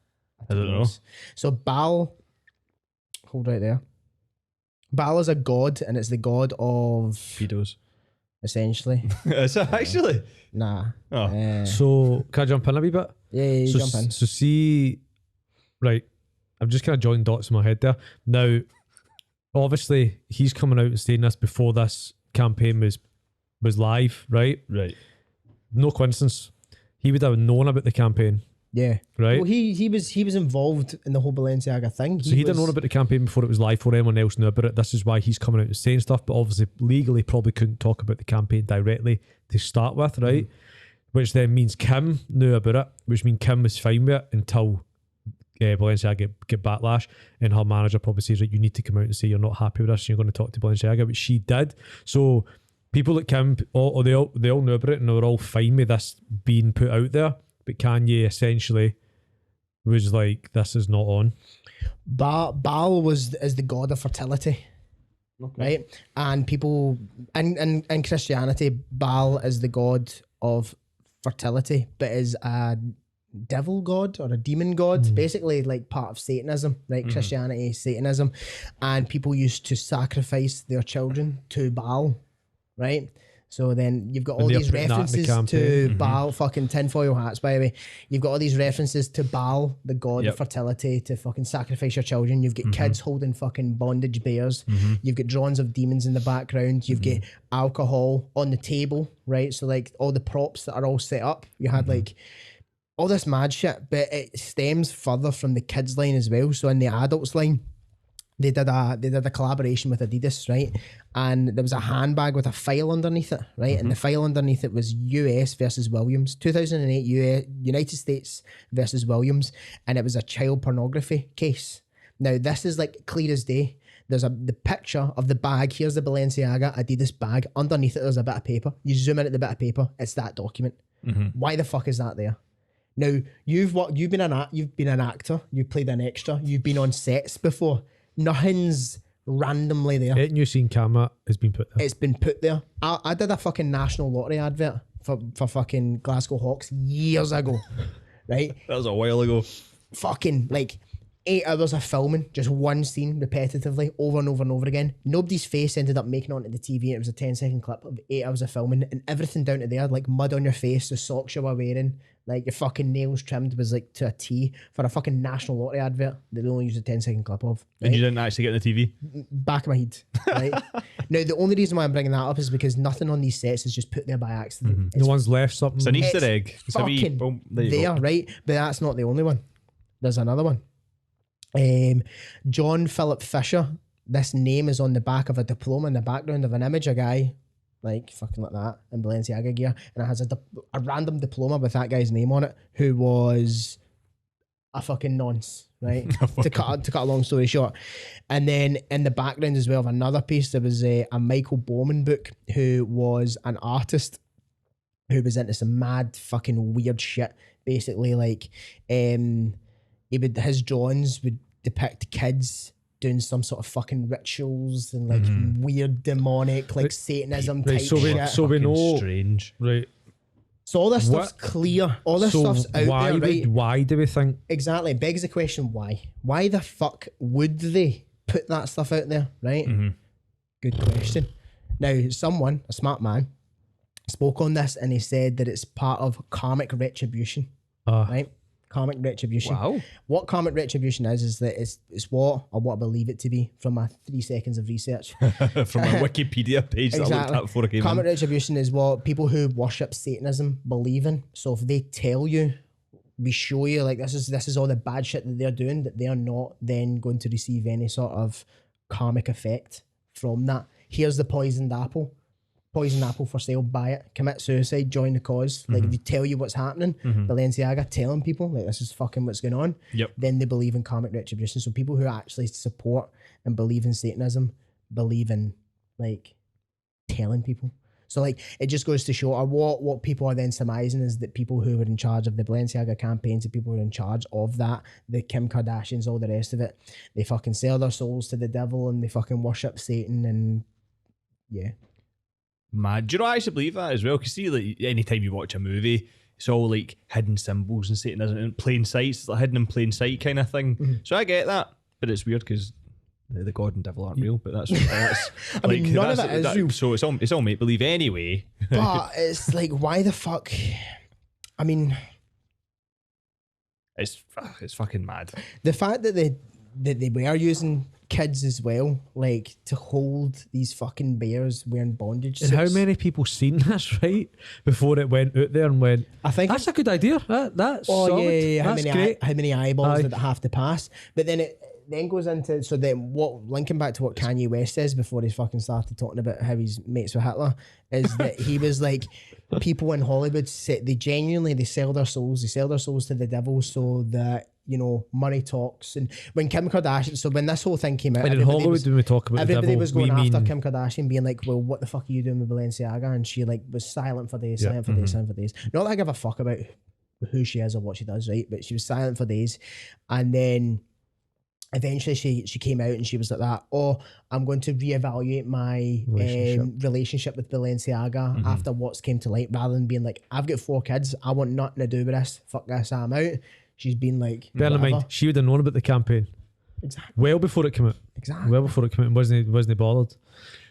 I don't know. So Baal, hold right there. Baal is a god, and it's the god of Pedos. essentially. Is it actually? Nah. Oh. So can I jump in a wee bit? Yeah, So, jump in. so see, right, I'm just kind of joining dots in my head there. Now, obviously, he's coming out and saying this before this campaign was live, right? Right. No coincidence. He would have known about the campaign, Yeah. right? Well, he was involved in the whole Balenciaga thing. So he didn't know about the campaign before it was live, before anyone else knew about it. This is why he's coming out and saying stuff, but obviously legally probably couldn't talk about the campaign directly to start with, right? Which then means Kim knew about it, which means Kim was fine with it until Balenciaga get backlash, and her manager probably says, right, you need to come out and say you're not happy with us and you're going to talk to Balenciaga, which she did. So people like Kim, they all knew about it and they were all fine with this being put out there, but Kanye essentially was like, this is not on. Baal is the god of fertility. Right? And people in Christianity, Baal is the god of fertility, but is a devil god or a demon god, basically like part of Satanism, right? Christianity, Satanism, and people used to sacrifice their children to Baal, right? So then you've got all they're these putting that in the references to campaign. Baal, fucking tinfoil hats, by the way. You've got all these references to Baal, the god of fertility, to fucking sacrifice your children. You've got kids holding fucking bondage bears. You've got drawings of demons in the background. You've got alcohol on the table, right? So like all the props that are all set up. You had like all this mad shit, but it stems further from the kids line as well. So in the adults line, they did a collaboration with Adidas, right? And there was a handbag with a file underneath it, right? And the file underneath it was US versus Williams, 2008 United States versus Williams, and it was a child pornography case. Now this is like clear as day. There's the picture of the bag. Here's the Balenciaga Adidas bag. Underneath it, there's a bit of paper. You zoom in at the bit of paper. It's that document. Why the fuck is that there? Now you've been an actor. You played an extra. You've been on sets before. Nothing's randomly there. Ain't you seen camera has been put there? It's been put there. I did a fucking National Lottery advert for fucking Glasgow Hawks years ago, right? That was a while ago. Fucking like 8 hours of filming, just one scene repetitively over and over and over again. Nobody's face ended up making it onto the TV. It was a 10-second clip of 8 hours of filming, and everything down to there, like mud on your face, the socks you were wearing, like your fucking nails trimmed was like to a T for a fucking National Lottery advert that they only used a 10-second clip of. Right? And you didn't actually get in the TV? Back of my head, right? Now, the only reason why I'm bringing that up is because nothing on these sets is just put there by accident. No one's left something. It's an Easter It's egg. It's a wee, fucking boom, there you there, go. right? But that's not the only one. There's another one. John Philip Fisher. This name is on the back of a diploma in the background of an image, a guy like fucking like that in Balenciaga gear, and it has a random diploma with that guy's name on it, who was a fucking nonce, right? to cut a long story short. And then in the background as well of another piece, there was a Michael Bowman book, who was an artist who was into some mad fucking weird shit. Basically, like his drawings would depict kids doing some sort of fucking rituals and like weird demonic like Satanism type shit. So we know, Strange. right? So all this stuff's clear. All this stuff's out there, right? Why do we think? Exactly. Begs the question, why? Why the fuck would they put that stuff out there, right? Good question. Now, someone, a smart man, spoke on this and he said that it's part of karmic retribution, right? Karmic retribution. Wow. What karmic retribution is that it's what I believe it to be from my 3 seconds of research. From my Wikipedia page that I looked at before I came Karmic in. retribution is what people who worship Satanism believe in. So if they tell you, we show you like this is all the bad shit that they're doing, that they are not then going to receive any sort of karmic effect from that. Here's the poisoned apple. Poisoned apple for sale, buy it, commit suicide, join the cause. Like, if you tell you what's happening, Balenciaga telling people, like, this is fucking what's going on, then they believe in karmic retribution. So people who actually support and believe in Satanism believe in, like, telling people. So, like, it just goes to show, or what people are then surmising is that people who were in charge of the Balenciaga campaigns, the people who are in charge of that, the Kim Kardashians, all the rest of it, they fucking sell their souls to the devil and they fucking worship Satan and, yeah. Mad. Do you know, I actually believe that as well. Because see, like, anytime you watch a movie, it's all like hidden symbols and Satanism in plain sight. It's like hidden in plain sight kind of thing. So I get that, but it's weird because the God and devil aren't real. But that's I mean, none of it is real. So it's all make believe anyway. But it's like, why the fuck? I mean, it's fucking mad. the fact that they were using kids as well, like, to hold these fucking bears wearing bondage suits. And how many people seen this, right? Before it went out there and went, I think that's a good idea. That's solid. yeah. That's great. How many eyeballs Aye. did it have to pass? But then it then goes into, so then what, linking back to what Kanye West says before he fucking started talking about how he's mates with Hitler, is that he was like, people in Hollywood they sell their souls to the devil so that, you know, money talks. And when Kim Kardashian, so when this whole thing came out, And in Hollywood, when we talk about the everybody devil, was going we after mean Kim Kardashian, being like, well, what the fuck are you doing with Balenciaga? And she, like, was silent for days. Not that I give a fuck about who she is or what she does, right? But she was silent for days. And then eventually she came out and she was like that, oh, I'm going to reevaluate my relationship with Balenciaga after what's came to light, rather than being like, I've got 4 kids, I want nothing to do with this, fuck this, I'm out. She's been like, bear in mind, she would have known about the campaign well before it came out. Well before it came out, and wasn't bothered.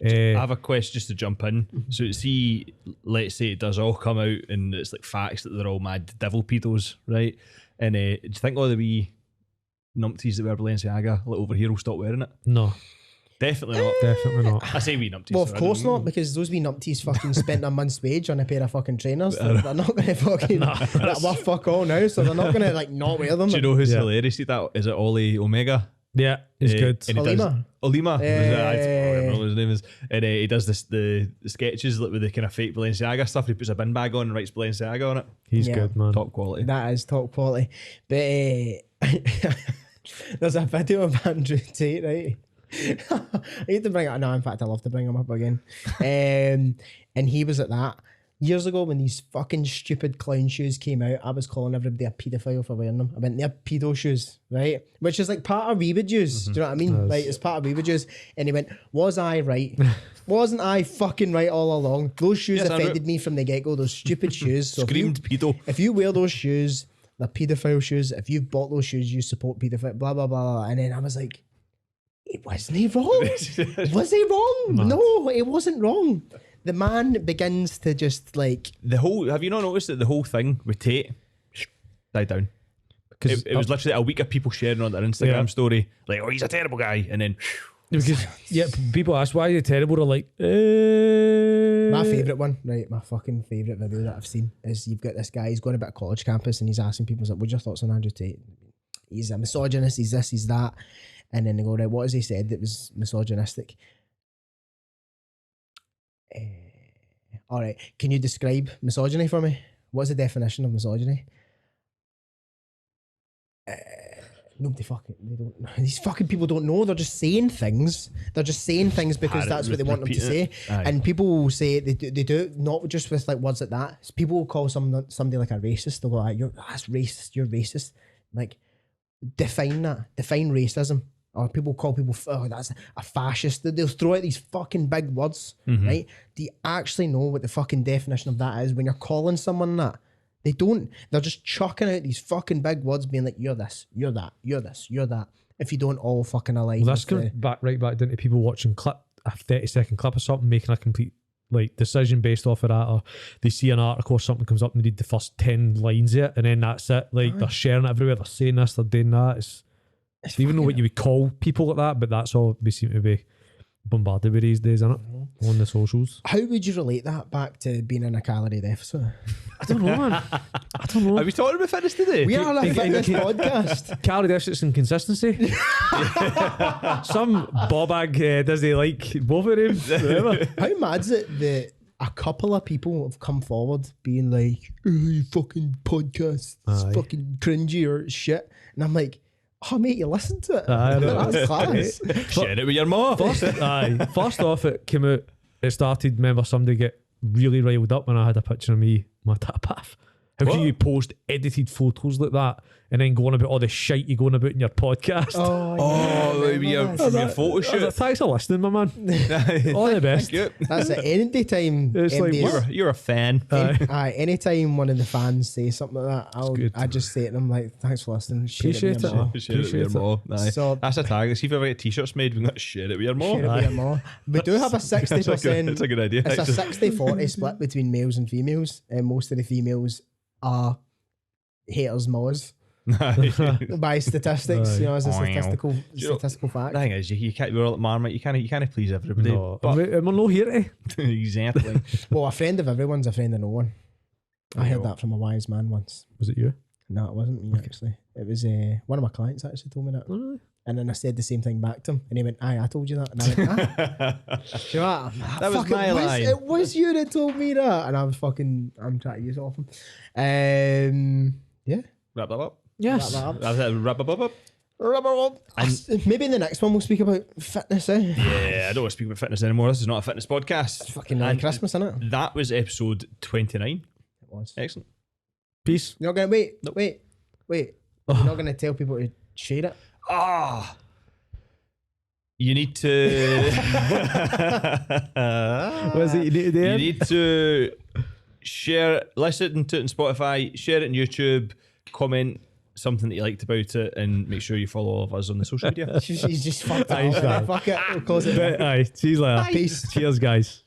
I have a question just to jump in. So see, let's say it does all come out and it's like facts that they're all mad devil pedos, right? And do you think all the wee numpties that wear Balenciaga, like over here, will stop wearing it? No, definitely not. Definitely not. I say wee numpties. Well, of course not, because those wee numpties fucking spent a month's wage on a pair of fucking trainers. They're not going to fucking, that were fuck all now, so they're not going to, like, not wear them. Do you know who's hilarious? See that? Is it Ollie Omega? Yeah, he's good. And Olima. I don't know what his name is. And he does the sketches like with the kind of fake Balenciaga stuff. He puts a bin bag on and writes Balenciaga on it. He's good, man. Top quality. That is top quality. But there's a video of Andrew Tate, right? I hate to bring it. No, in fact, I love to bring him up again. And he was at that years ago when these fucking stupid clown shoes came out. I was calling everybody a paedophile for wearing them. I went, they're pedo shoes, right? Which is like part of Reba Jews. Do you know what I mean? Like, it's part of Reba Jews. And he went, was I right? Wasn't I fucking right all along? Those shoes offended me from the get-go. Those stupid shoes. So Screamed pedo. If you wear those shoes, they're paedophile shoes. If you've bought those shoes, you support paedophile, blah, blah, blah, blah. And then I was like, wasn't he wrong? Was he wrong? Mad. No, it wasn't wrong. The man begins to just like... Have you not noticed that the whole thing with Tate died down? Because it was literally a week of people sharing on their Instagram story, like, oh, he's a terrible guy. And then... Because, people ask, why are you terrible? They're like, My favourite one, right, my fucking favourite video that I've seen is you've got this guy, he's going about a college campus and he's asking people, he's like, what's your thoughts on Andrew Tate? He's a misogynist, he's this, he's that. And then they go, right, what has he said that was misogynistic? All right, can you describe misogyny for me? What's the definition of misogyny? Nobody fucking, they don't, these fucking people don't know. They're just saying things. They're just saying things because that's what they want them to say. And people will say, they do it not just with like words like that. People will call somebody like a racist. They'll go, like, that's racist, you're racist. Like, define that. Define racism. Or people call people, oh, that's a fascist. They'll throw out these fucking big words, right? Do you actually know what the fucking definition of that is when you're calling someone that? They don't. They're just chucking out these fucking big words being like, you're this, you're that, you're this, you're that. If you don't all fucking align. Well, that's going right back down to people watching a 30-second clip of something, making a complete like decision based off of that, or they see an article or something comes up and they read the first 10 lines of it and then that's it. Like, they're sharing it everywhere, they're saying this, they're doing that. It's even know what you would call people like that, but that's all we seem to be bombarded with these days, isn't it? On the socials. How would you relate that back to being in a calorie deficit? I don't know, man. I don't know. Are we talking about fitness today? We are a fitness podcast. Calorie deficits and consistency. Some bobag does he like both of them? Whatever. How mad's it that a couple of people have come forward being like, oh, you fucking podcast, it's Aye. fucking cringy or shit. And I'm like, oh, mate, you listen to it. Aye, I know. That's class. Share it with your mom. First off, it came out. It started. Remember, somebody get really riled up when I had a picture of me, my tap path. How What? can you post edited photos like that and then go on about all the shite you're going about in your podcast? Oh, yeah, maybe your remember that. photo I was like, shoot. thanks for listening, my man. All the best. Good. That's it. Any time, It's like, You're a fan. anytime one of the fans says something like that, good. I just say to them like, "Thanks for listening." Share Appreciate with it. your mom. Share it with your Appreciate mom. Aye. So- That's a tag. See if we ever get t-shirts made. We got to share it with your Share it mom. with your mom. We do have a 60%. That's a good idea. It's a actually. 60-40 split between males and females, and most of the females are haters mothers by statistics. You know, as a statistical know, fact. The thing is, you can't. We're all at Marmite. You can't please everybody. No, But we're not here to. exactly. Well, a friend of everyone's a friend of no one. I heard that from a wise man once. Was it you? No, it wasn't me actually. It was one of my clients actually told me that. Oh, really? And then I said the same thing back to him, and he went, "Aye, I told you that." And I went, "Ah." Do you know what? That was Fuck, my line. It was you that told me that, and I'm trying to use it off him. Yeah. Wrap that up. Yes. Wrap that up. That's it. Wrap it up. Maybe in the next one we'll speak about fitness. Yeah, I don't want to speak about fitness anymore. This is not a fitness podcast. It's fucking nearly And Christmas, isn't it? That was episode 29. It was. Excellent. Peace. You're not gonna wait. You're not gonna tell people to share it. Ah. You need to. What is it you need to do? You need to share, listen to it on Spotify, share it on YouTube, comment something that you liked about it, and make sure you follow all of us on the social media. He's just fucked Aye, up. sorry. Fuck it. We'll close it. Aye, cheers later. Peace. Cheers, guys.